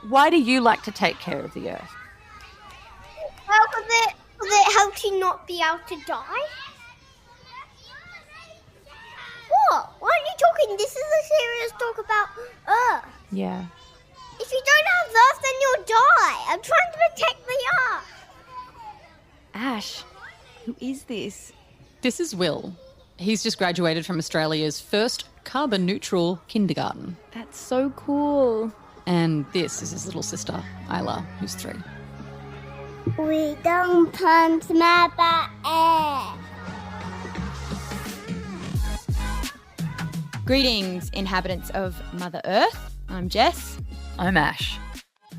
why do you like to take care of the earth? Well, because it helps you not be able to die. What? Why aren't you talking? This is a serious talk about Earth. Yeah. If you don't have Earth, then you'll die. I'm trying to protect the Earth. Ash, who is this? This is Will. He's just graduated from Australia's first carbon-neutral kindergarten. That's so cool. And this is his little sister, Isla, who's 3. We don't pump Mother Earth. Greetings, inhabitants of Mother Earth. I'm Jess. I'm Ash.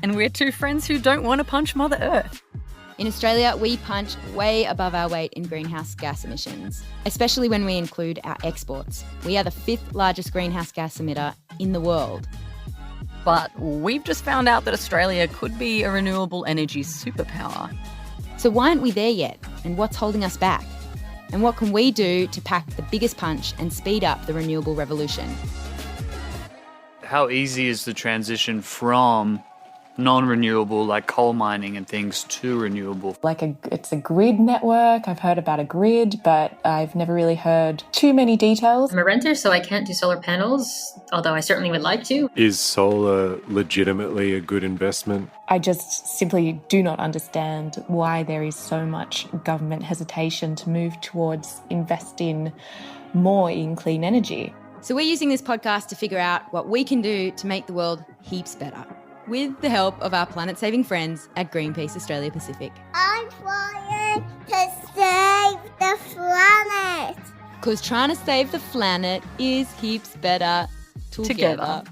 And we're 2 friends who don't want to punch Mother Earth. In Australia, we punch way above our weight in greenhouse gas emissions, especially when we include our exports. We are the 5th largest greenhouse gas emitter in the world. But we've just found out that Australia could be a renewable energy superpower. So why aren't we there yet? And what's holding us back? And what can we do to pack the biggest punch and speed up the renewable revolution? How easy is the transition from non-renewable, like coal mining and things, to renewable? It's a grid network. I've heard about a grid, but I've never really heard too many details. I'm a renter, so I can't do solar panels, although I certainly would like to. Is solar legitimately a good investment? I just simply do not understand why there is so much government hesitation to move towards investing more in clean energy. So we're using this podcast to figure out what we can do to make the world heaps better, with the help of our planet-saving friends at Greenpeace Australia Pacific. I'm trying to save the planet. Because trying to save the planet is heaps better together.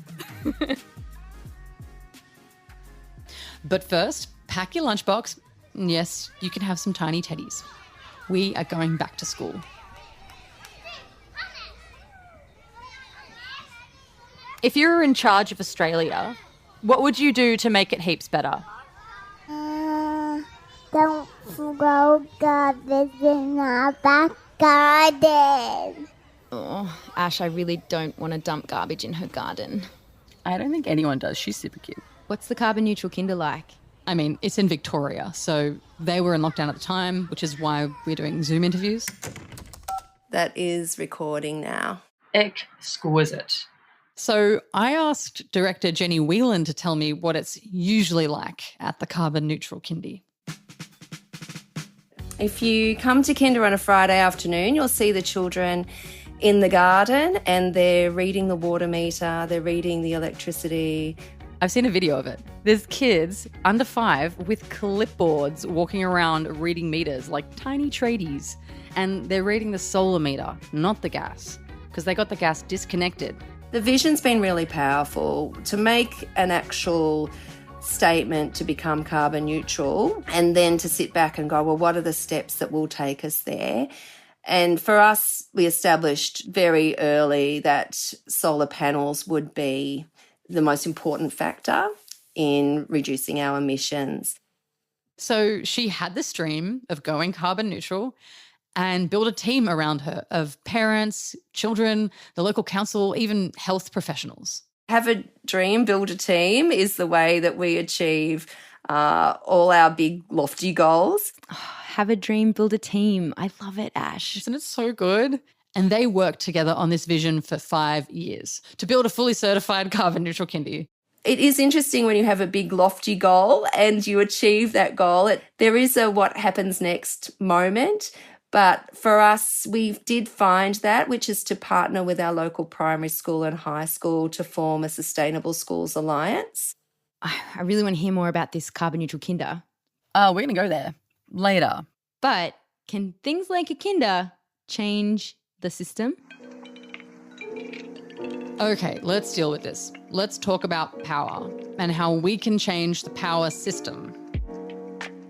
But first, pack your lunchbox. Yes, you can have some tiny teddies. We are going back to school. If you were in charge of Australia, what would you do to make it heaps better? Don't throw garbage in our back garden. Oh, Ash, I really don't want to dump garbage in her garden. I don't think anyone does. She's super cute. What's the carbon neutral kinder like? I mean, it's in Victoria, so they were in lockdown at the time, which is why we're doing Zoom interviews. That is recording now. Exquisite. So I asked director Jenny Whelan to tell me what it's usually like at the carbon neutral kindy. If you come to Kinder on a Friday afternoon, you'll see the children in the garden and they're reading the water meter, they're reading the electricity. I've seen a video of it. There's kids under 5 with clipboards walking around reading meters like tiny tradies. And they're reading the solar meter, not the gas, because they got the gas disconnected. The vision's been really powerful to make an actual statement to become carbon neutral and then to sit back and go, well, what are the steps that will take us there? And for us, we established very early that solar panels would be the most important factor in reducing our emissions. So she had this dream of going carbon neutral and build a team around her of parents, children, the local council, even health professionals. Have a dream, build a team is the way that we achieve all our big lofty goals. Have a dream, build a team. I love it, Ash. Isn't it so good? And they worked together on this vision for 5 years to build a fully certified carbon neutral kindy. It is interesting when you have a big lofty goal and you achieve that goal. There is a what happens next moment. But for us, we did find that, which is to partner with our local primary school and high school to form a Sustainable Schools Alliance. I really want to hear more about this carbon neutral kinder. We're going to go there later. But can things like a kinder change the system? Okay, let's deal with this. Let's talk about power and how we can change the power system.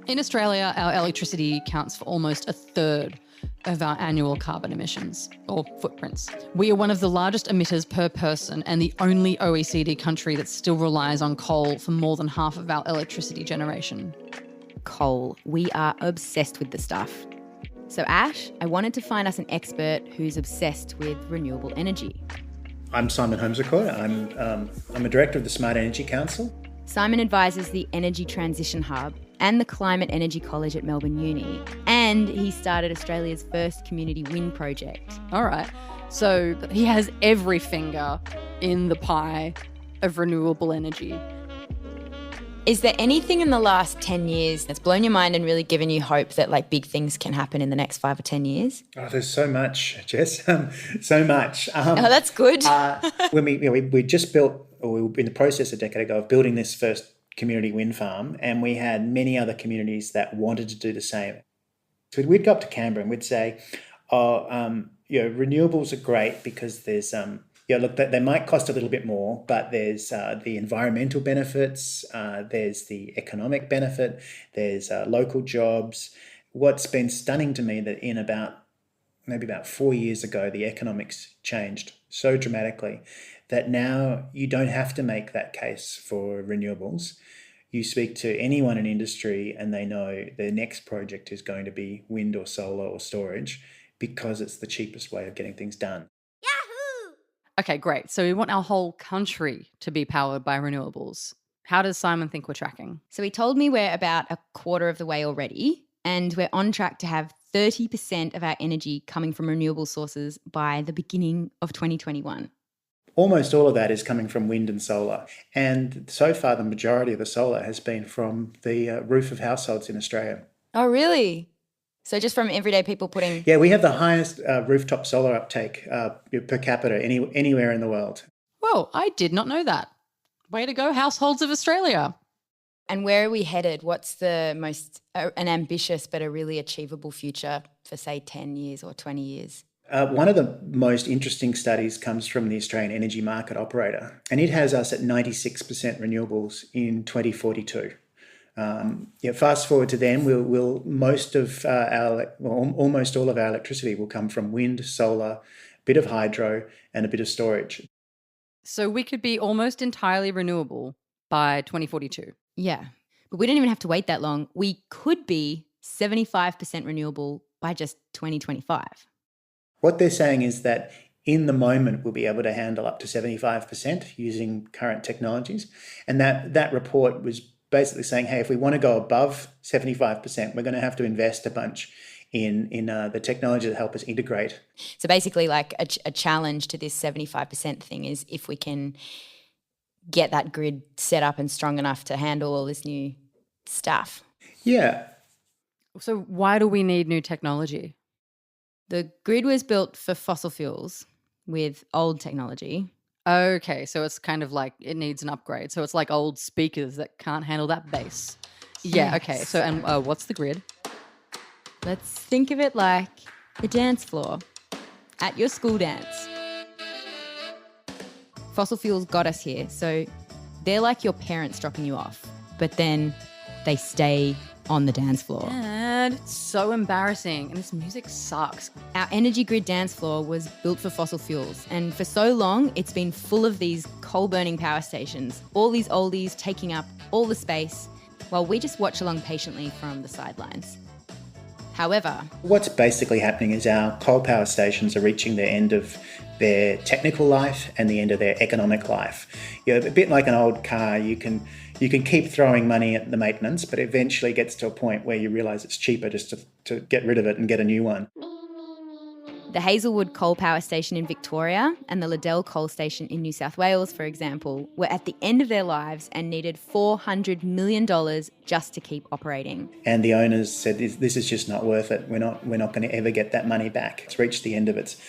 In Australia, our electricity accounts for almost 1/3 of our annual carbon emissions, or footprints. We are one of the largest emitters per person and the only OECD country that still relies on coal for more than half of our electricity generation. Coal. We are obsessed with the stuff. So Ash, I wanted to find us an expert who's obsessed with renewable energy. I'm Simon Holmes. I'm a director of the Smart Energy Council. Simon advises the Energy Transition Hub and the Climate Energy College at Melbourne Uni, and he started Australia's first community wind project. All right. So he has every finger in the pie of renewable energy. Is there anything in the last 10 years that's blown your mind and really given you hope that like big things can happen in the next 5 or 10 years? Oh, there's so much, Jess. So much. Oh, that's good. When we just built, or we were in the process a decade ago of building this first community wind farm, and we had many other communities that wanted to do the same. So we'd go up to Canberra and we'd say, renewables are great because there's look, they might cost a little bit more, but there's the environmental benefits, there's the economic benefit, there's local jobs. What's been stunning to me that in maybe about 4 years ago, the economics changed so dramatically that now you don't have to make that case for renewables. You speak to anyone in industry and they know their next project is going to be wind or solar or storage because it's the cheapest way of getting things done. Okay, great. So we want our whole country to be powered by renewables. How does Simon think we're tracking? So he told me we're about a quarter of the way already, and we're on track to have 30% of our energy coming from renewable sources by the beginning of 2021. Almost all of that is coming from wind and solar. And so far, the majority of the solar has been from the roof of households in Australia. Oh, really? So just from everyday people putting... Yeah, we have the highest rooftop solar uptake per capita anywhere in the world. Whoa, I did not know that. Way to go, households of Australia. And where are we headed? What's the most an ambitious but a really achievable future for, say, 10 years or 20 years? One of the most interesting studies comes from the Australian Energy Market Operator, and it has us at 96% renewables in 2042. Fast forward to then, almost all of our electricity will come from wind, solar, a bit of hydro, and a bit of storage. So we could be almost entirely renewable by 2042. Yeah, but we don't even have to wait that long. We could be 75% renewable by just 2025. What they're saying is that in the moment, we'll be able to handle up to 75% using current technologies. And that report was basically saying, hey, if we want to go above 75%, we're going to have to invest a bunch in the technology that help us integrate. So basically like a challenge to this 75% thing is if we can get that grid set up and strong enough to handle all this new stuff. Yeah. So why do we need new technology? The grid was built for fossil fuels with old technology. Okay, so it's kind of like it needs an upgrade. So it's like old speakers that can't handle that bass. Yeah, Yes. okay. So and what's the grid? Let's think of it like the dance floor at your school dance. Fossil fuels got us here, so they're like your parents dropping you off, but then they stay on the dance floor. And it's so embarrassing. And this music sucks. Our energy grid dance floor was built for fossil fuels, and for so long it's been full of these coal-burning power stations, all these oldies taking up all the space, while we just watch along patiently from the sidelines. However, what's basically happening is our coal power stations are reaching the end of their technical life and the end of their economic life. A bit like an old car, you can keep throwing money at the maintenance, but eventually it gets to a point where you realise it's cheaper just to get rid of it and get a new one. the Hazelwood Coal Power Station in Victoria and the Liddell Coal Station in New South Wales, for example, were at the end of their lives and needed $400 million just to keep operating. And the owners said, this is just not worth it. We're not going to ever get that money back. It's reached the end of its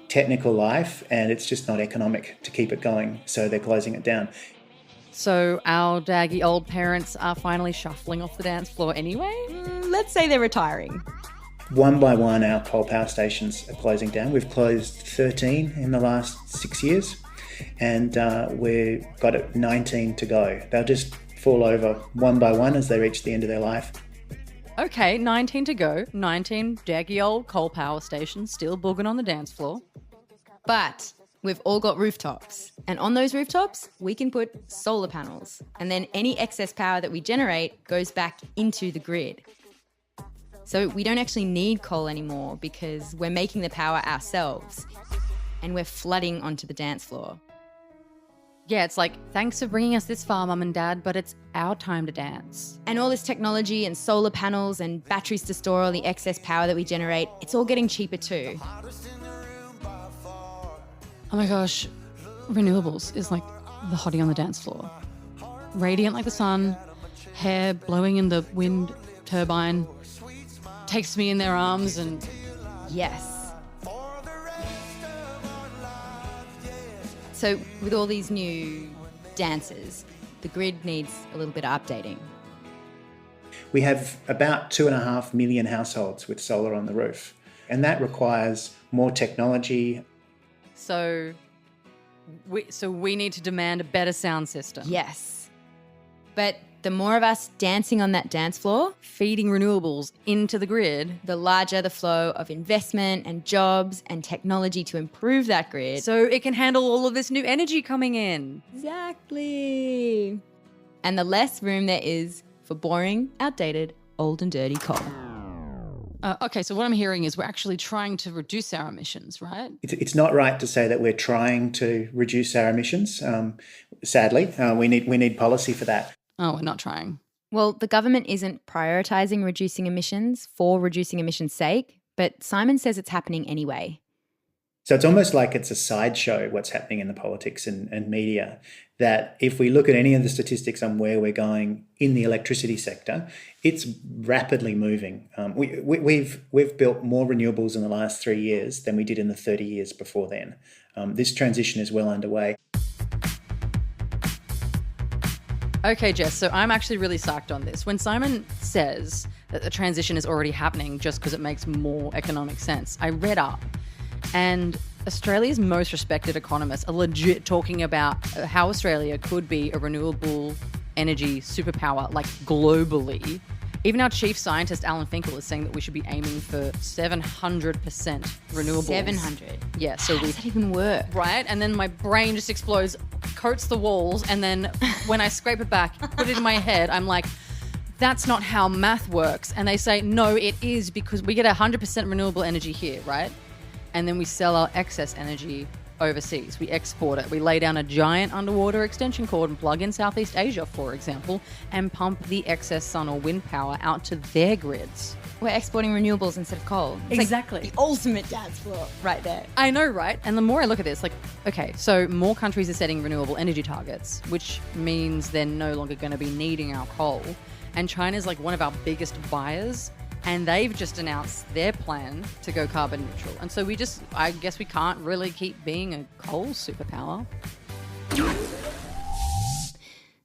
technical life and it's just not economic to keep it going. So they're closing it down. So our daggy old parents are finally shuffling off the dance floor anyway? Let's say they're retiring. One by one, our coal power stations are closing down. We've closed 13 in the last 6 years, and we've got 19 to go. They'll just fall over one by one as they reach the end of their life. Okay, 19 to go. 19 daggy old coal power stations still booging on the dance floor. But we've all got rooftops, and on those rooftops, we can put solar panels, and then any excess power that we generate goes back into the grid. So we don't actually need coal anymore because we're making the power ourselves and we're flooding onto the dance floor. Yeah, it's like, thanks for bringing us this far, Mum and Dad, but it's our time to dance. And all this technology and solar panels and batteries to store all the excess power that we generate, it's all getting cheaper too. Oh my gosh, renewables is like the hottie on the dance floor. Radiant like the sun, hair blowing in the wind turbine, takes me in their arms and... Yes. So with all these new dances, the grid needs a little bit of updating. We have about 2.5 million households with solar on the roof, and that requires more technology. So we need to demand a better sound system. Yes. But the more of us dancing on that dance floor, Feeding renewables into the grid. the larger the flow of investment and jobs and technology to improve that grid. So it can handle all of this new energy coming in. Exactly. And the less room there is for boring, outdated, old and dirty coal. Okay, so what I'm hearing is we're actually trying to reduce our emissions, right? It's not right to say that we're trying to reduce our emissions. Sadly, we need policy for that. Oh, we're not trying. Well, the government isn't prioritising reducing emissions for reducing emissions' sake, but Simon says it's happening anyway. So it's almost like it's a sideshow what's happening in the politics and media, that if we look at any of the statistics on where we're going in the electricity sector, it's rapidly moving. We've built more renewables in the last 3 years than we did in the 30 years before then. This transition is well underway. Okay, Jess, so I'm actually really psyched on this. When Simon says that the transition is already happening just because it makes more economic sense, I read up, and Australia's most respected economists are legit talking about how Australia could be a renewable energy superpower, like globally. Even our chief scientist, Alan Finkel, is saying that we should be aiming for 700% renewables. 700? Yeah, so How does that even work? Right? And then my brain just explodes, coats the walls, and then when I scrape it back, put it in my head, I'm like, that's not how math works. And they say, no, it is, because we get 100% renewable energy here, right? And then we sell our excess energy overseas. We export it. We lay down a giant underwater extension cord and plug in Southeast Asia, for example, and pump the excess sun or wind power out to their grids. We're exporting renewables instead of coal. It's Exactly. like the ultimate dance floor right there. I know, right? And the more I look at this, like, okay, so more countries are setting renewable energy targets, which means they're no longer going to be needing our coal. And China's like one of our biggest buyers, and they've just announced their plan to go carbon neutral. And so I guess we can't really keep being a coal superpower.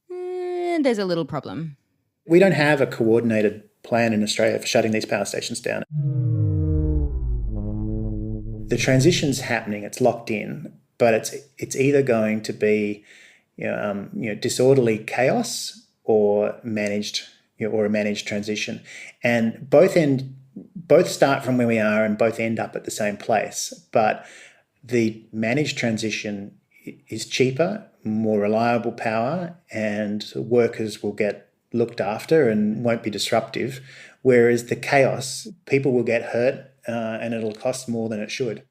There's a little problem. We don't have a coordinated plan in Australia for shutting these power stations down. The transition's happening, it's locked in, but it's either going to be disorderly chaos or managed or a managed transition. And both start from where we are and both end up at the same place. But the managed transition is cheaper, more reliable power, and workers will get looked after and won't be disruptive. Whereas the chaos, people will get hurt and it'll cost more than it should.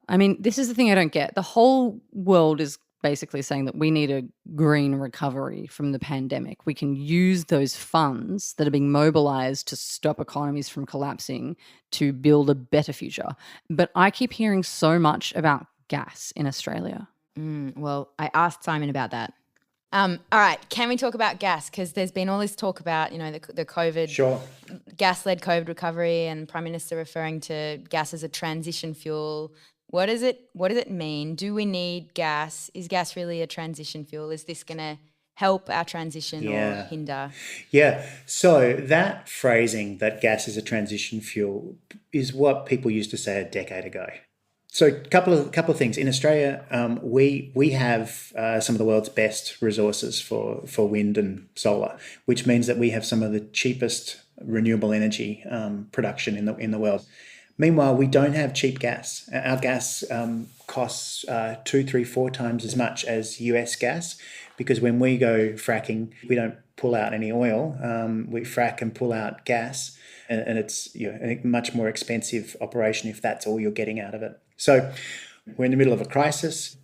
I mean, this is the thing I don't get. The whole world is basically saying that we need a green recovery from the pandemic. We can use those funds that are being mobilized to stop economies from collapsing to build a better future. But I keep hearing so much about gas in Australia. Well, I asked Simon about that. All right, can we talk about gas? Because there's been all this talk about, the COVID, Sure. gas-led COVID recovery, and Prime Minister referring to gas as a transition fuel. What does it mean? Do we need gas? Is gas really a transition fuel? Is this going to help our transition or hinder? Yeah. So that phrasing that gas is a transition fuel is what people used to say a decade ago. So a couple of things. In Australia, we have some of the world's best resources for wind and solar, which means that we have some of the cheapest renewable energy production in the world. Meanwhile, we don't have cheap gas. Our gas costs 2, 3, 4 times as much as US gas, because when we go fracking, we don't pull out any oil. We frack and pull out gas, and it's a much more expensive operation if that's all you're getting out of it. So we're in the middle of a crisis.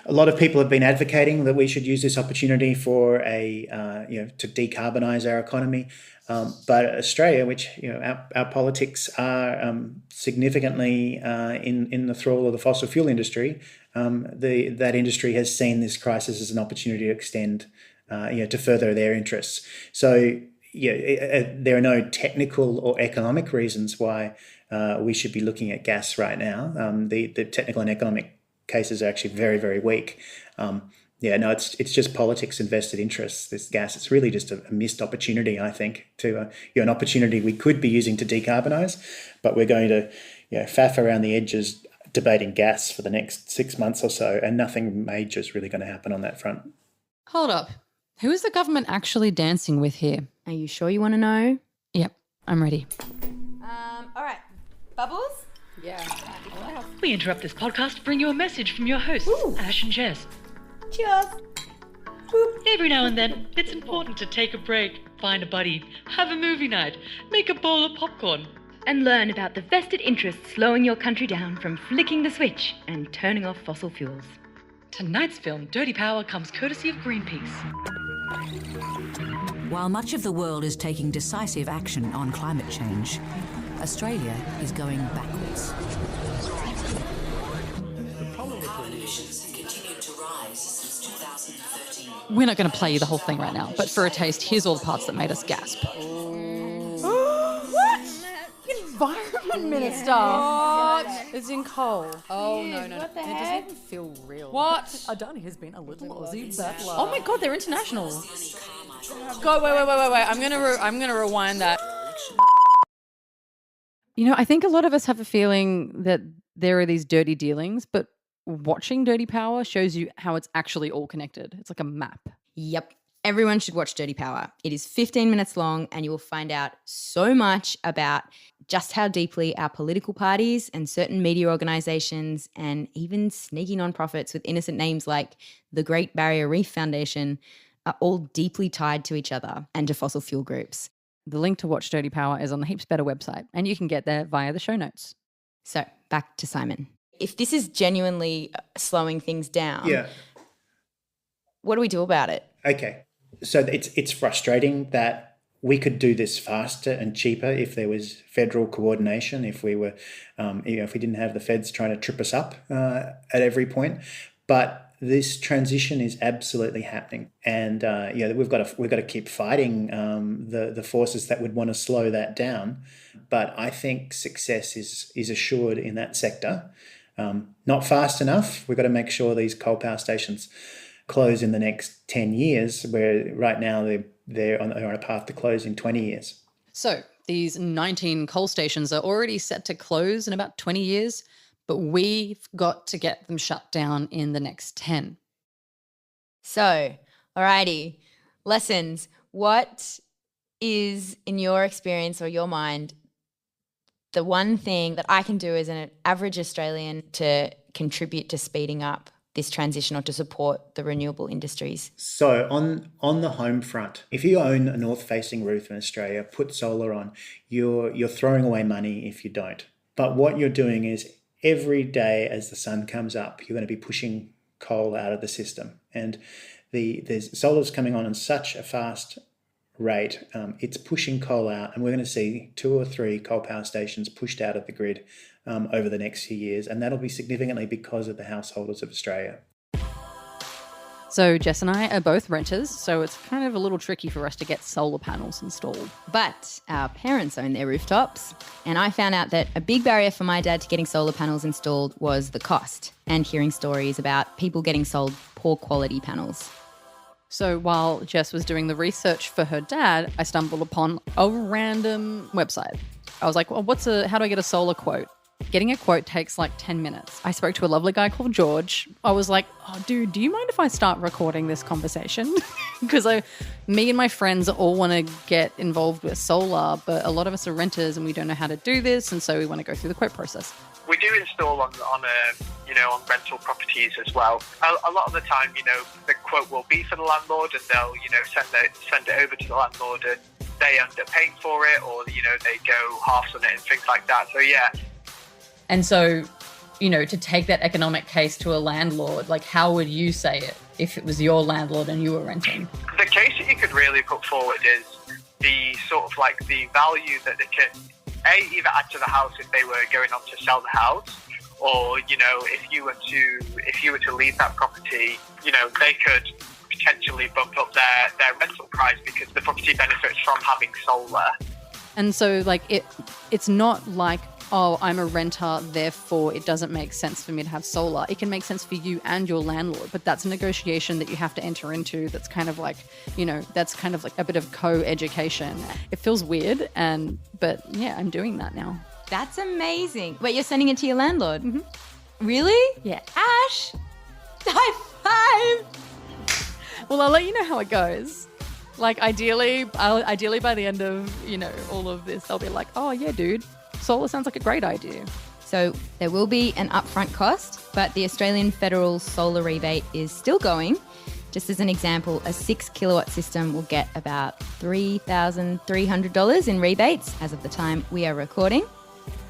A lot of people have been advocating that we should use this opportunity for to decarbonise our economy. But Australia, which our politics are significantly in the thrall of the fossil fuel industry, that industry has seen this crisis as an opportunity to extend, to further their interests. So there are no technical or economic reasons why we should be looking at gas right now. The technical and economic cases are actually very, very weak. It's just politics and vested interests, this gas. It's really just a missed opportunity, I think, to an opportunity we could be using to decarbonise, but we're going to faff around the edges debating gas for the next 6 months or so, and nothing major is really going to happen on that front. Hold up. Who is the government actually dancing with here? Are you sure you want to know? Yep, I'm ready. All right. Bubbles? Yeah. We interrupt this podcast to bring you a message from your hosts, Ash and Jess. Cheers. Every now and then, it's important to take a break, find a buddy, have a movie night, make a bowl of popcorn, and learn about the vested interests slowing your country down from flicking the switch and turning off fossil fuels. Tonight's film, Dirty Power, comes courtesy of Greenpeace. While much of the world is taking decisive action on climate change, Australia is going backwards. Carbon emissions have continued to rise since 2013. We're not going to play you the whole thing right now, but for a taste, here's all the parts that made us gasp. What? Environment Minister. What? It's in coal. Oh, no. What the It heck? doesn't even feel real. What? Adani has been a little Aussie battler. Oh my God, they're international. God, wait. I'm gonna rewind that. I think a lot of us have a feeling that there are these dirty dealings, but watching Dirty Power shows you how it's actually all connected. It's like a map. Yep. Everyone should watch Dirty Power. It is 15 minutes long and you will find out so much about just how deeply our political parties and certain media organisations and even sneaky nonprofits with innocent names like the Great Barrier Reef Foundation are all deeply tied to each other and to fossil fuel groups. The link to watch Dirty Power is on the Heaps Better website, and you can get there via the show notes. So back to Simon. If this is genuinely slowing things down, what do we do about it? Okay. So it's frustrating that we could do this faster and cheaper if there was federal coordination, if we were, if we didn't have the feds trying to trip us up at every point. But this transition is absolutely happening, and we've got to keep fighting the forces that would want to slow that down. But I think success is assured in that sector. Not fast enough. We've got to make sure these coal power stations close in the next 10 years, where right now they're on a path to close in 20 years. So these 19 coal stations are already set to close in about 20 years, but we've got to get them shut down in the next 10. So, alrighty, lessons. What is, in your experience or your mind, the one thing that I can do as an average Australian to contribute to speeding up this transition or to support the renewable industries? So on the home front, if you own a north-facing roof in Australia, put solar on. You're throwing away money if you don't. But what you're doing is every day as the sun comes up, you're going to be pushing coal out of the system. And there's solar's coming on such a fast rate, it's pushing coal out, and we're going to see 2 or 3 coal power stations pushed out of the grid over the next few years, and that'll be significantly because of the householders of Australia. So Jess and I are both renters, so it's kind of a little tricky for us to get solar panels installed. But our parents own their rooftops, and I found out that a big barrier for my dad to getting solar panels installed was the cost, and hearing stories about people getting sold poor quality panels. So while Jess was doing the research for her dad, I stumbled upon a random website. I was like, well, how do I get a solar quote? Getting a quote takes like 10 minutes. I spoke to a lovely guy called George. I was like, oh, dude, do you mind if I start recording this conversation? Because me and my friends all want to get involved with solar, but a lot of us are renters and we don't know how to do this, and so we want to go through the quote process. We do install on rental properties as well. A lot of the time, the quote will be for the landlord, and they'll, send it over to the landlord, and they end up paying for it, or, they go halves on it and things like that. So, yeah. And so to take that economic case to a landlord, like how would you say it if it was your landlord and you were renting? The case that you could really put forward is the sort of like the value that they can either add to the house if they were going on to sell the house, or if you were to leave that property, they could potentially bump up their rental price because the property benefits from having solar. And so like it's not like, oh, I'm a renter, therefore it doesn't make sense for me to have solar. It can make sense for you and your landlord, but that's a negotiation that you have to enter into. That's kind of like, that's kind of like a bit of co-education. It feels weird, but yeah, I'm doing that now. That's amazing. Wait, you're sending it to your landlord? Mm-hmm. Really? Yeah. Ash, high five. Well, I'll let you know how it goes. Like ideally by the end of, all of this, I'll be like, oh yeah, dude, solar sounds like a great idea. So there will be an upfront cost, but the Australian federal solar rebate is still going. Just as an example, a 6 kilowatt system will get about $3,300 in rebates as of the time we are recording.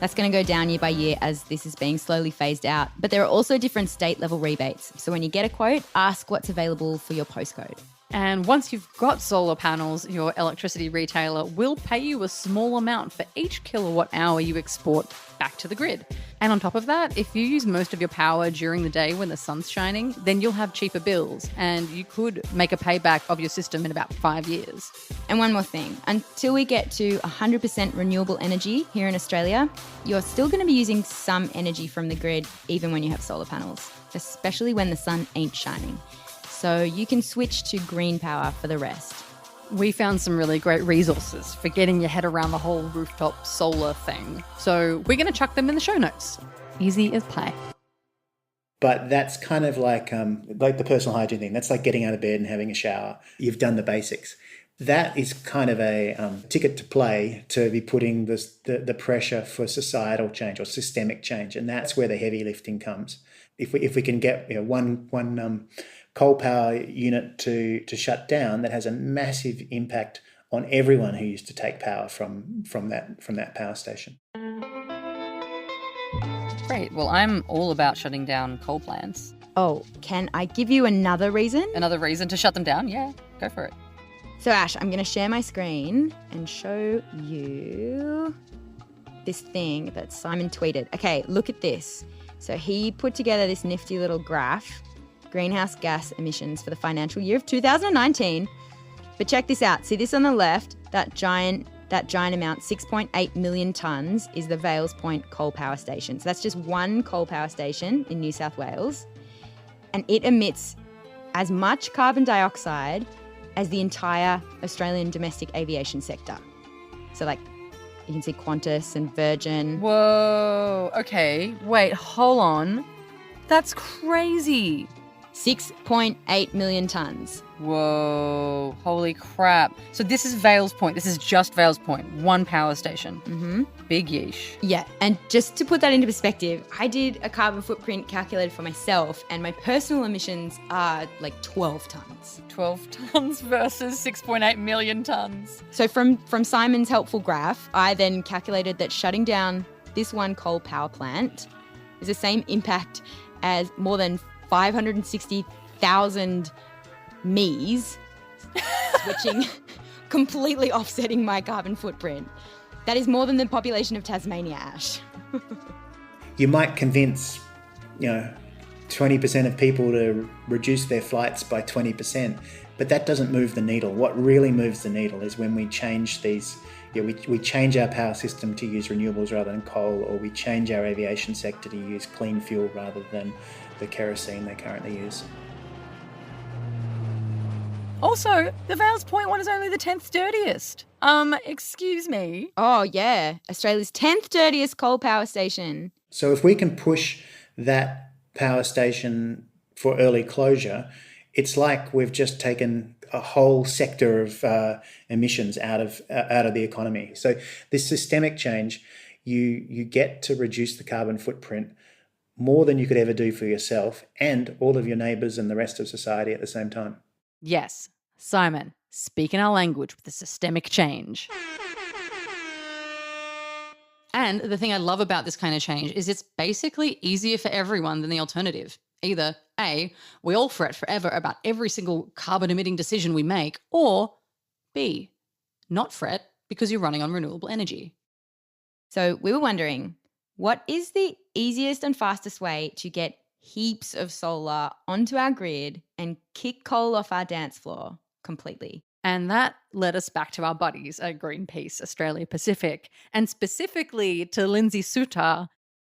That's going to go down year by year as this is being slowly phased out. But there are also different state level rebates. So when you get a quote, ask what's available for your postcode. And once you've got solar panels, your electricity retailer will pay you a small amount for each kilowatt hour you export back to the grid. And on top of that, if you use most of your power during the day when the sun's shining, then you'll have cheaper bills and you could make a payback of your system in about 5 years. And one more thing, until we get to 100% renewable energy here in Australia, you're still going to be using some energy from the grid even when you have solar panels, especially when the sun ain't shining. So you can switch to green power for the rest. We found some really great resources for getting your head around the whole rooftop solar thing. So we're going to chuck them in the show notes. Easy as pie. But that's kind of like the personal hygiene thing. That's like getting out of bed and having a shower. You've done the basics. That is kind of a ticket to play to be putting the pressure for societal change or systemic change. And that's where the heavy lifting comes. If we can get one coal power unit to shut down, that has a massive impact on everyone who used to take power from that power station. Great. Well, I'm all about shutting down coal plants. Oh, can I give you another reason? Another reason to shut them down? Yeah, go for it. So Ash, I'm going to share my screen and show you this thing that Simon tweeted. Okay, look at this. So he put together this nifty little graph, greenhouse gas emissions for the financial year of 2019. But check this out. See this on the left, that giant amount, 6.8 million tonnes, is the Vales Point coal power station. So that's just one coal power station in New South Wales. And it emits as much carbon dioxide as the entire Australian domestic aviation sector. So like you can see Qantas and Virgin. Whoa. Okay. Wait, hold on. That's crazy. 6.8 million tonnes. Whoa. Holy crap. So this is Vales Point. This is just Vales Point. One power station. Mm-hmm. Big yeesh. Yeah. And just to put that into perspective, I did a carbon footprint calculator for myself and my personal emissions are like 12 tonnes. 12 tonnes versus 6.8 million tonnes. So from Simon's helpful graph, I then calculated that shutting down this one coal power plant is the same impact as more than 560,000 me's switching, completely offsetting my carbon footprint. That is more than the population of Tasmania, Ash. You might convince, 20% of people to reduce their flights by 20%, but that doesn't move the needle. What really moves the needle is when we change these, we change our power system to use renewables rather than coal, or we change our aviation sector to use clean fuel rather than the kerosene they currently use. Also, the Vales Point one is only the 10th dirtiest. Excuse me. Oh, yeah. Australia's 10th dirtiest coal power station. So if we can push that power station for early closure, it's like we've just taken a whole sector of emissions out of the economy. So this systemic change, you get to reduce the carbon footprint more than you could ever do for yourself and all of your neighbours and the rest of society at the same time. Yes, Simon, speak in our language with the systemic change. And the thing I love about this kind of change is it's basically easier for everyone than the alternative. Either A, we all fret forever about every single carbon emitting decision we make, or B, not fret because you're running on renewable energy. So we were wondering, what is the easiest and fastest way to get heaps of solar onto our grid and kick coal off our dance floor completely? And that led us back to our buddies at Greenpeace Australia Pacific, and specifically to Lindsay Soutar.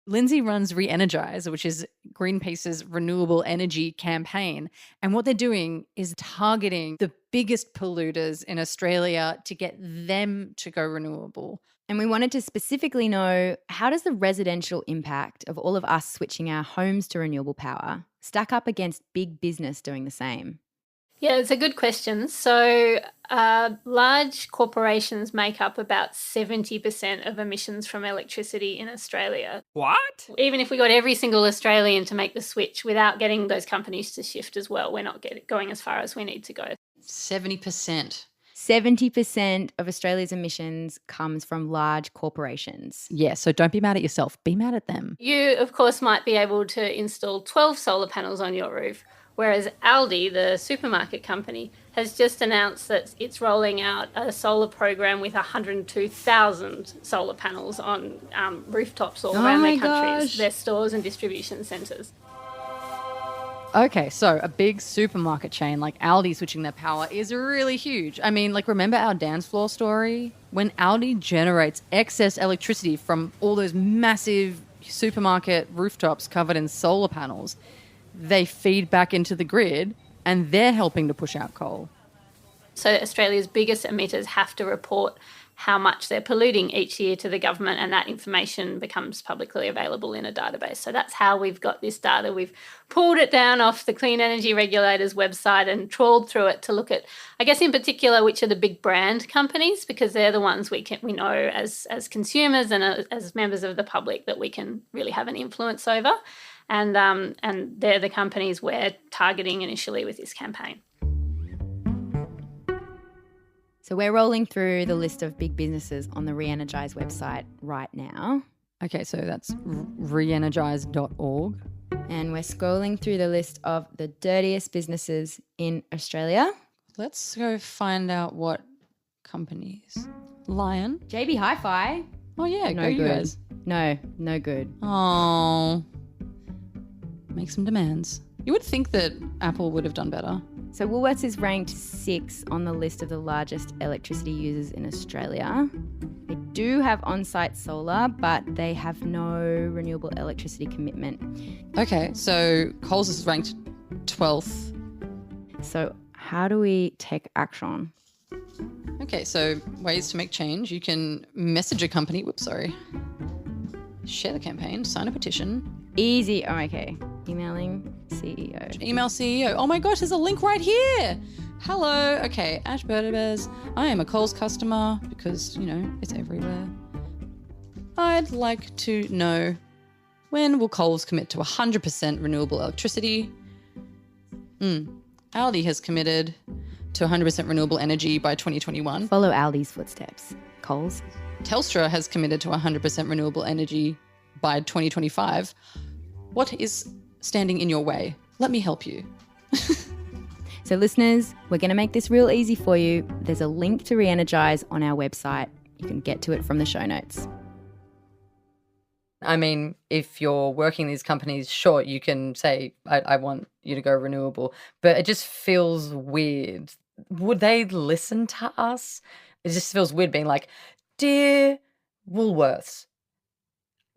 Lindsay runs Re-Energize, which is Greenpeace's renewable energy campaign. And what they're doing is targeting the biggest polluters in Australia to get them to go renewable. And we wanted to specifically know, how does the residential impact of all of us switching our homes to renewable power stack up against big business doing the same? Yeah, it's a good question. So large corporations make up about 70% of emissions from electricity in Australia. What? Even if we got every single Australian to make the switch without getting those companies to shift as well, we're not going as far as we need to go. 70%. 70% of Australia's emissions comes from large corporations. Yeah, so don't be mad at yourself. Be mad at them. You, of course, might be able to install 12 solar panels on your roof, whereas Aldi, the supermarket company, has just announced that it's rolling out a solar program with 102,000 solar panels on rooftops all around their countries, their stores and distribution centres. Okay, so a big supermarket chain like Aldi switching their power is really huge. I mean, like, remember our dance floor story? When Aldi generates excess electricity from all those massive supermarket rooftops covered in solar panels, they feed back into the grid and they're helping to push out coal. So Australia's biggest emitters have to report how much they're polluting each year to the government, and that information becomes publicly available in a database. So that's how we've got this data. We've pulled it down off the Clean Energy Regulator's website and trawled through it to look at, I guess in particular, which are the big brand companies, because they're the ones we know as consumers and as members of the public that we can really have an influence over. And they're the companies we're targeting initially with this campaign. So we're rolling through the list of big businesses on the Re-Energize website right now. Okay, so that's reenergize.org. And we're scrolling through the list of the dirtiest businesses in Australia. Let's go find out what companies. Lion. JB Hi-Fi. Oh, yeah, no go good. you guys. No good. Oh. Make some demands. You would think that Apple would have done better. So Woolworths is ranked 6 on the list of the largest electricity users in Australia. They do have on-site solar, but they have no renewable electricity commitment. Okay, so Coles is ranked 12th. So how do we take action? Okay, so ways to make change. You can message a company. Share the campaign, sign a petition. Easy. Oh, okay. Emailing CEO. Email CEO. Oh my gosh, there's a link right here. Hello. Okay, Ash Berdebes. I am a Coles customer because, it's everywhere. I'd like to know, when will Coles commit to 100% renewable electricity? Aldi has committed to 100% renewable energy by 2021. Follow Aldi's footsteps. Coles. Telstra has committed to 100% renewable energy by 2025. What is standing in your way? Let me help you. So listeners, we're going to make this real easy for you. There's a link to Re-Energize on our website. You can get to it from the show notes. I mean, if you're working these companies, sure, you can say, I want you to go renewable, but it just feels weird. Would they listen to us? It just feels weird being like, dear Woolworths,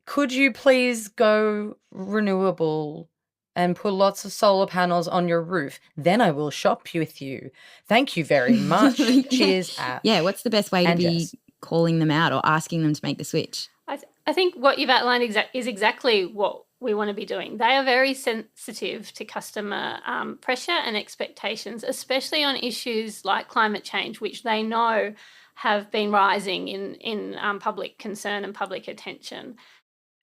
could you please go renewable and put lots of solar panels on your roof? Then I will shop with you. Thank you very much. Cheers, Ash. Yeah, what's the best way to be Jess. calling them out or asking them to make the switch? I think what you've outlined is exactly what we want to be doing. They are very sensitive to customer pressure and expectations, especially on issues like climate change, which they know have been rising in public concern and public attention.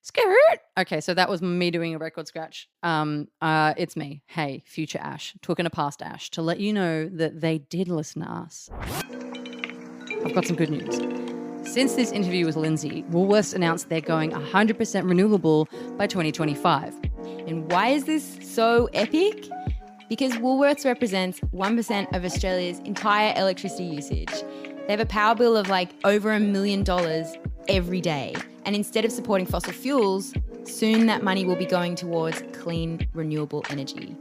Scared. Okay, so that was me doing a record scratch. It's me. Hey, future Ash, talking to past Ash, to let you know that they did listen to us. I've got some good news. Since this interview with Lindsay, Woolworths announced they're going 100% renewable by 2025. And why is this so epic? Because Woolworths represents 1% of Australia's entire electricity usage. They have a power bill of like over $1 million every day. And instead of supporting fossil fuels, soon that money will be going towards clean, renewable energy.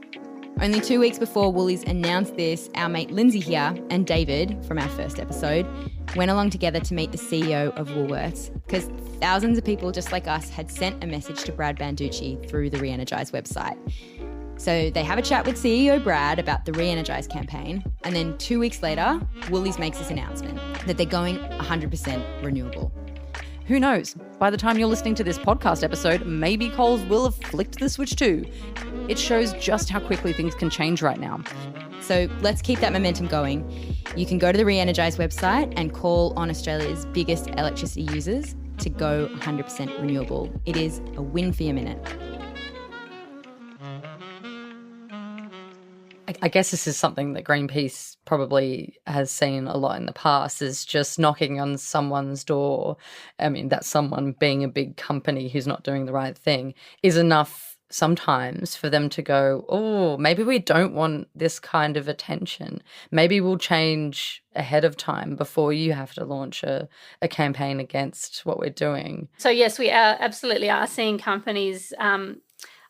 Only 2 weeks before Woolies announced this, our mate Lindsay here and David from our first episode went along together to meet the CEO of Woolworths because thousands of people just like us had sent a message to Brad Banducci through the Re-Energise website. So they have a chat with CEO Brad about the Re-Energise campaign, and then 2 weeks later, Woolies makes this announcement that they're going 100% renewable. Who knows? By the time you're listening to this podcast episode, maybe Coles will have flicked the switch too. It shows just how quickly things can change right now. So let's keep that momentum going. You can go to the Re-Energise website and call on Australia's biggest electricity users to go 100% renewable. It is a win for your minute. I guess this is something that Greenpeace probably has seen a lot in the past, is just knocking on someone's door. I mean, that someone being a big company who's not doing the right thing is enough sometimes for them to go, oh, maybe we don't want this kind of attention. Maybe we'll change ahead of time before you have to launch a campaign against what we're doing. So yes, we absolutely are seeing companies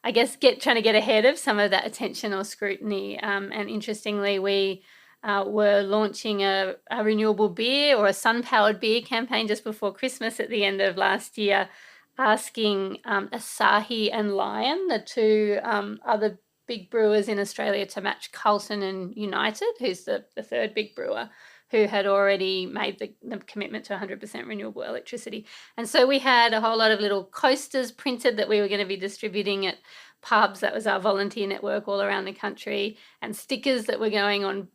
I guess trying to get ahead of some of that attention or scrutiny. And interestingly, we were launching a renewable beer or a sun-powered beer campaign just before Christmas at the end of last year, asking Asahi and Lion, the two other big brewers in Australia, to match Carlton and United, who's the third big brewer, who had already made the commitment to 100% renewable electricity. And so we had a whole lot of little coasters printed that we were going to be distributing at pubs. That was our volunteer network all around the country, and stickers that were going on,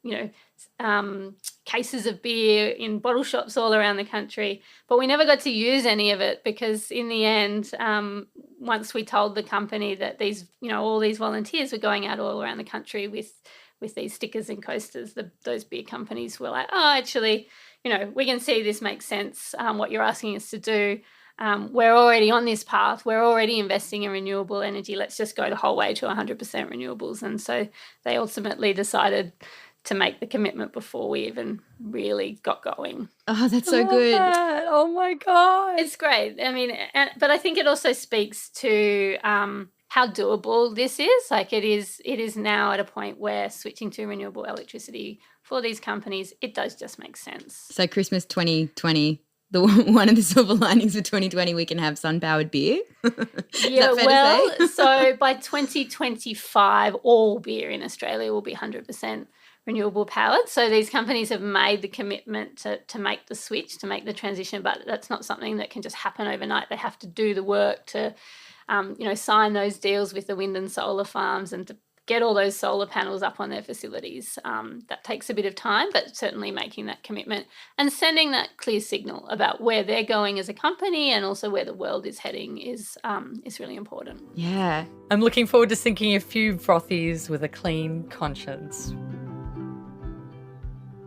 cases of beer in bottle shops all around the country. But we never got to use any of it because in the end, once we told the company that all these volunteers were going out all around the country with these stickers and coasters, those beer companies were like, oh, actually, we can see this makes sense, what you're asking us to do. We're already on this path. We're already investing in renewable energy. Let's just go the whole way to 100% renewables. And so they ultimately decided to make the commitment before we even really got going. Oh, that's so good. That. Oh, my God. It's great. I mean, but I think it also speaks to how doable this is. Like it is now at a point where switching to renewable electricity for these companies, it does just make sense. So Christmas 2020, one of the silver linings for 2020, we can have sun-powered beer. So by 2025, all beer in Australia will be 100% renewable powered. So these companies have made the commitment to make the switch, to make the transition, but that's not something that can just happen overnight. They have to do the work to sign those deals with the wind and solar farms and to get all those solar panels up on their facilities. That takes a bit of time, but certainly making that commitment and sending that clear signal about where they're going as a company and also where the world is heading is really important. Yeah. I'm looking forward to sinking a few frothies with a clean conscience.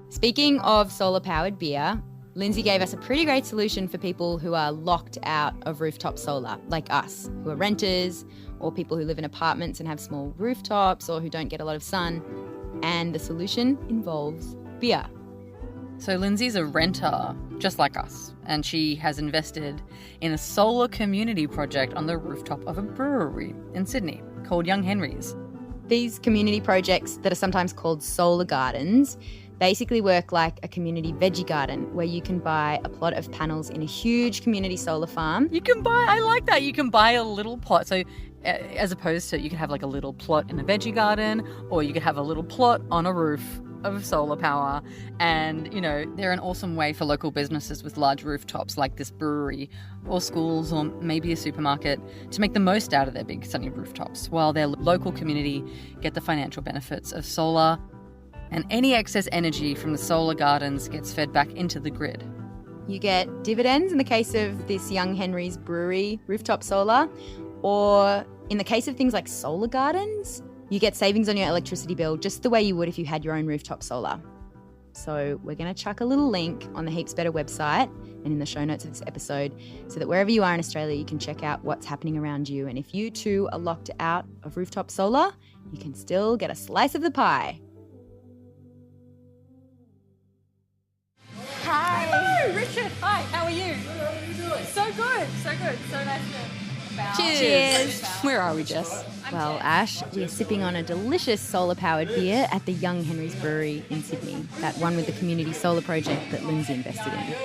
Speaking of solar-powered beer, Lindsay gave us a pretty great solution for people who are locked out of rooftop solar, like us, who are renters or people who live in apartments and have small rooftops or who don't get a lot of sun. And the solution involves beer. So Lindsay's a renter, just like us, and she has invested in a solar community project on the rooftop of a brewery in Sydney called Young Henry's. These community projects that are sometimes called solar gardens basically work like a community veggie garden where you can buy a plot of panels in a huge community solar farm. I like that. You can buy a little plot. So as opposed to, you could have like a little plot in a veggie garden, or you could have a little plot on a roof of solar power. And, they're an awesome way for local businesses with large rooftops like this brewery or schools or maybe a supermarket to make the most out of their big sunny rooftops while their local community get the financial benefits of solar. And any excess energy from the solar gardens gets fed back into the grid. You get dividends in the case of this Young Henry's brewery rooftop solar, or in the case of things like solar gardens, you get savings on your electricity bill just the way you would if you had your own rooftop solar. So we're going to chuck a little link on the Heaps Better website and in the show notes of this episode so that wherever you are in Australia, you can check out what's happening around you. And if you too are locked out of rooftop solar, you can still get a slice of the pie. Hi. Hello, Richard. Hi, how are you? How are you doing? So good, so good. So nice to bow. Cheers. Where are we, Jess? Well, Ash, we're sipping on a delicious solar-powered beer at the Young Henry's Brewery in Sydney, that one with the community solar project that Lindsay invested in.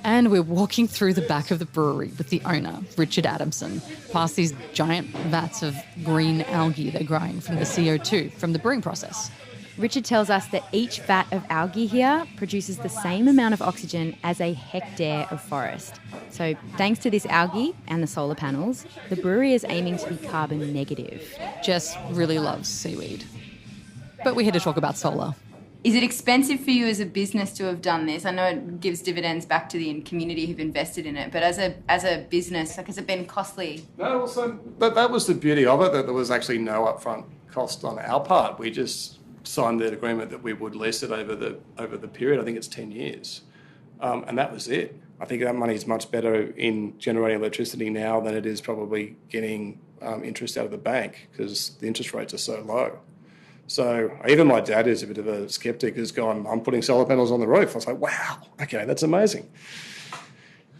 And we're walking through the back of the brewery with the owner, Richard Adamson, past these giant vats of green algae they're growing from the CO2 from the brewing process. Richard tells us that each vat of algae here produces the same amount of oxygen as a hectare of forest. So thanks to this algae and the solar panels, the brewery is aiming to be carbon negative. Jess really loves seaweed. But we're here to talk about solar. Is it expensive for you as a business to have done this? I know it gives dividends back to the community who've invested in it, but as a business, has it been costly? No, also, that was the beauty of it, that there was actually no upfront cost on our part. We just signed that agreement that we would lease it over the period. I think it's 10 years. And that was it. I think that money is much better in generating electricity now than it is probably getting interest out of the bank because the interest rates are so low. So even my dad is a bit of a skeptic, has gone, I'm putting solar panels on the roof. I was like, wow, okay, that's amazing.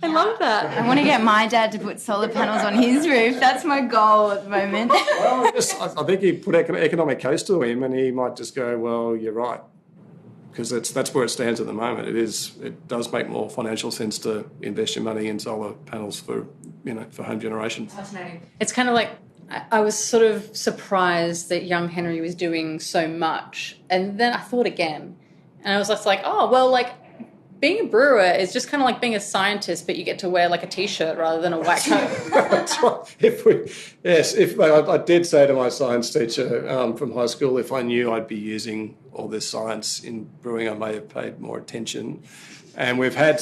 I love that. I want to get my dad to put solar panels on his roof. That's my goal at the moment. Well, I think you put an economic case to him and he might just go, well, you're right. Because that's where it stands at the moment. It does make more financial sense to invest your money in solar panels for home generation. Fascinating. It's kind of like I was sort of surprised that young Henry was doing so much. And then I thought again. And I was just like, oh, well, like being a brewer is just kind of like being a scientist, but you get to wear like a T-shirt rather than a white coat. That's right. I did say to my science teacher from high school, if I knew I'd be using all this science in brewing, I may have paid more attention. And we had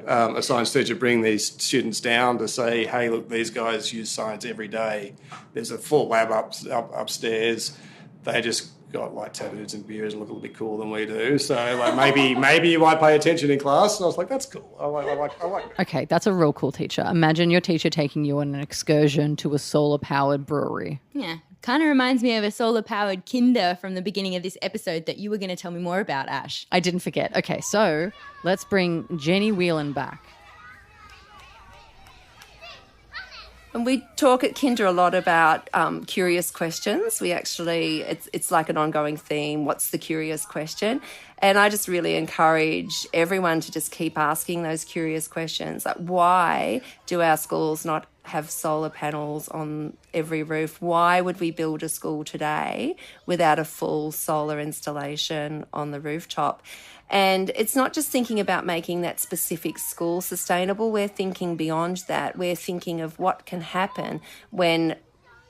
a science teacher bring these students down to say, hey, look, these guys use science every day. There's a full lab upstairs. They just got like tattoos and beers and look a little bit cooler than we do. So like maybe you might pay attention in class. And I was like, that's cool. I like that. Okay, that's a real cool teacher. Imagine your teacher taking you on an excursion to a solar-powered brewery. Yeah, kind of reminds me of a solar-powered kinder from the beginning of this episode that you were going to tell me more about, Ash. I didn't forget. Okay, so let's bring Jenny Whelan back. And we talk at Kinder a lot about curious questions. We actually, it's like an ongoing theme. What's the curious question? And I just really encourage everyone to just keep asking those curious questions. Like, why do our schools not have solar panels on every roof? Why would we build a school today without a full solar installation on the rooftop? And it's not just thinking about making that specific school sustainable. We're thinking beyond that. We're thinking of what can happen when,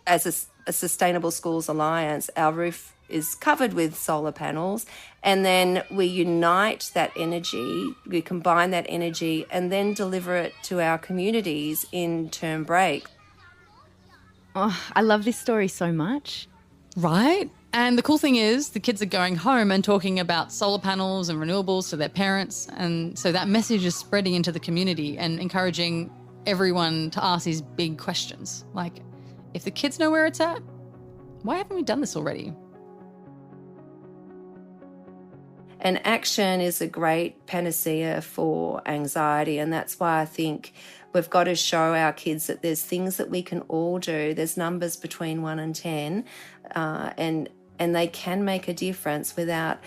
as a Sustainable Schools Alliance, our roof is covered with solar panels, and then we unite that energy, we combine that energy, and then deliver it to our communities in term break. Oh, I love this story so much. Right? And the cool thing is the kids are going home and talking about solar panels and renewables to their parents. And so that message is spreading into the community and encouraging everyone to ask these big questions. Like, if the kids know where it's at, why haven't we done this already? And action is a great panacea for anxiety. And that's why I think we've got to show our kids that there's things that we can all do. There's numbers between 1 and 10, and they can make a difference without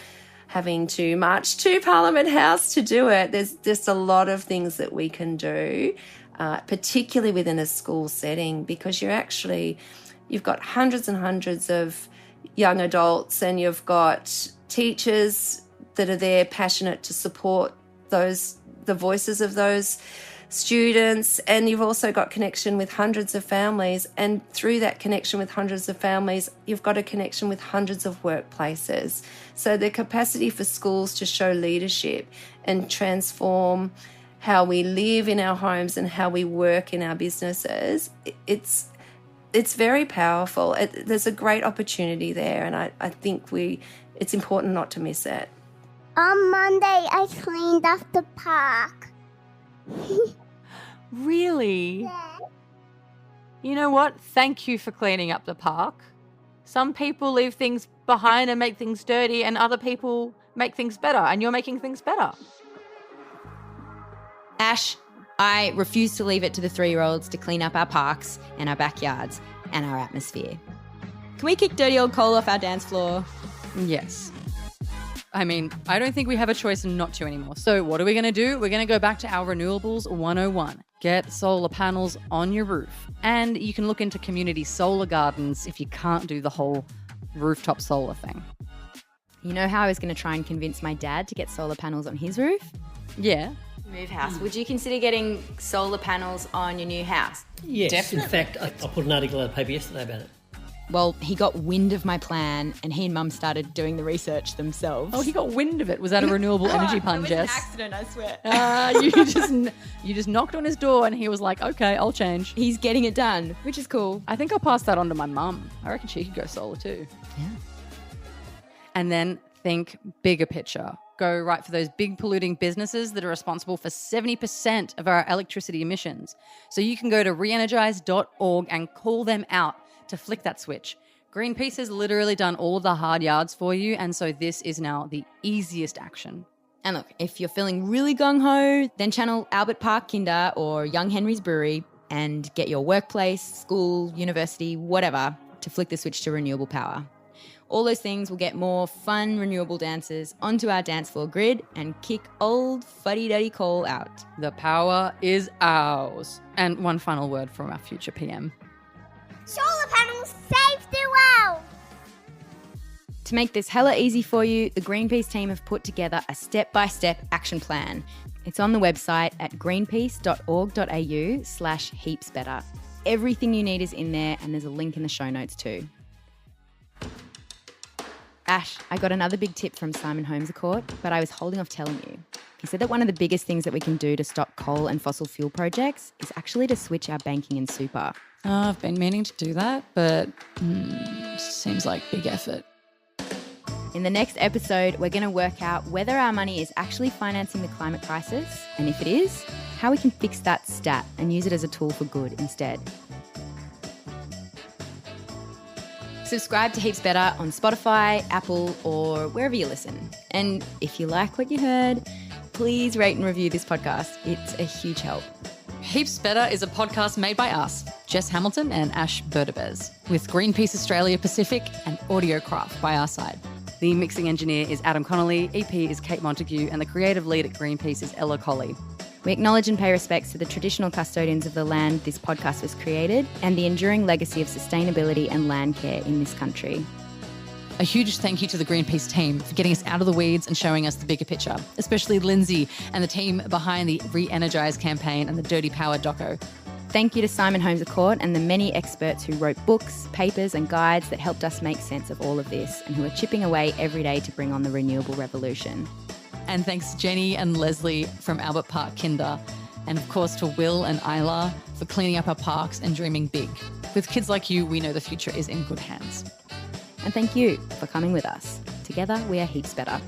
having to march to Parliament House to do it. There's just a lot of things that we can do, particularly within a school setting, because you've got hundreds and hundreds of young adults, and you've got teachers that are there passionate to support the voices of those students, and you've also got connection with hundreds of families, and through that connection with hundreds of families, you've got a connection with hundreds of workplaces. So the capacity for schools to show leadership and transform how we live in our homes and how we work in our businesses, it's very powerful. There's a great opportunity there, and I think it's important not to miss it. On Monday, I cleaned up the park. Really? Yeah. You know what? Thank you for cleaning up the park. Some people leave things behind and make things dirty, and other people make things better, and you're making things better. Ash, I refuse to leave it to the 3-year-olds to clean up our parks and our backyards and our atmosphere. Can we kick dirty old coal off our dance floor? Yes. I mean, I don't think we have a choice not to anymore. So what are we going to do? We're going to go back to our Renewables 101. Get solar panels on your roof. And you can look into community solar gardens if you can't do the whole rooftop solar thing. You know how I was going to try and convince my dad to get solar panels on his roof? Yeah. Move house. Would you consider getting solar panels on your new house? Yes. Definitely. In fact, I put an article in the paper yesterday about it. Well, he got wind of my plan and he and Mum started doing the research themselves. Oh, he got wind of it. Was that a renewable energy pun, Jess? It was an accident, I swear. You just knocked on his door and he was like, okay, I'll change. He's getting it done, which is cool. I think I'll pass that on to my mum. I reckon she could go solar too. Yeah. And then think bigger picture. Go right for those big polluting businesses that are responsible for 70% of our electricity emissions. So you can go to reenergize.org and call them out to flick that switch. Greenpeace has literally done all of the hard yards for you, and so this is now the easiest action. And look, if you're feeling really gung-ho, then channel Albert Park Kinder or Young Henry's Brewery and get your workplace, school, university, whatever, to flick the switch to renewable power. All those things will get more fun renewable dancers onto our dance floor grid and kick old fuddy-duddy coal out. The power is ours. And one final word from our future PM. Solar panels save the world! To make this hella easy for you, the Greenpeace team have put together a step-by-step action plan. It's on the website at greenpeace.org.au/heapsbetter. Everything you need is in there, and there's a link in the show notes too. Ash, I got another big tip from Simon Holmes but I was holding off telling you. He said that one of the biggest things that we can do to stop coal and fossil fuel projects is actually to switch our banking and super. I've been meaning to do that, but seems like big effort. In the next episode, we're going to work out whether our money is actually financing the climate crisis, and if it is, how we can fix that stat and use it as a tool for good instead. Subscribe to Heaps Better on Spotify, Apple, or wherever you listen. And if you like what you heard, please rate and review this podcast. It's a huge help. Heaps Better is a podcast made by us, Jess Hamilton and Ash Berdebes, with Greenpeace Australia Pacific and Audiocraft by our side. The mixing engineer is Adam Connelly, EP is Kate Montague, and the creative lead at Greenpeace is Ella Colley. We acknowledge and pay respects to the traditional custodians of the land this podcast was created and the enduring legacy of sustainability and land care in this country. A huge thank you to the Greenpeace team for getting us out of the weeds and showing us the bigger picture, especially Lindsay and the team behind the Re-Energize campaign and the Dirty Power doco. Thank you to Simon Holmes and the many experts who wrote books, papers and guides that helped us make sense of all of this and who are chipping away every day to bring on the renewable revolution. And thanks to Jenny and Leslie from Albert Park Kinder. And of course to Will and Isla for cleaning up our parks and dreaming big. With kids like you, we know the future is in good hands. And thank you for coming with us. Together, we are Heaps Better.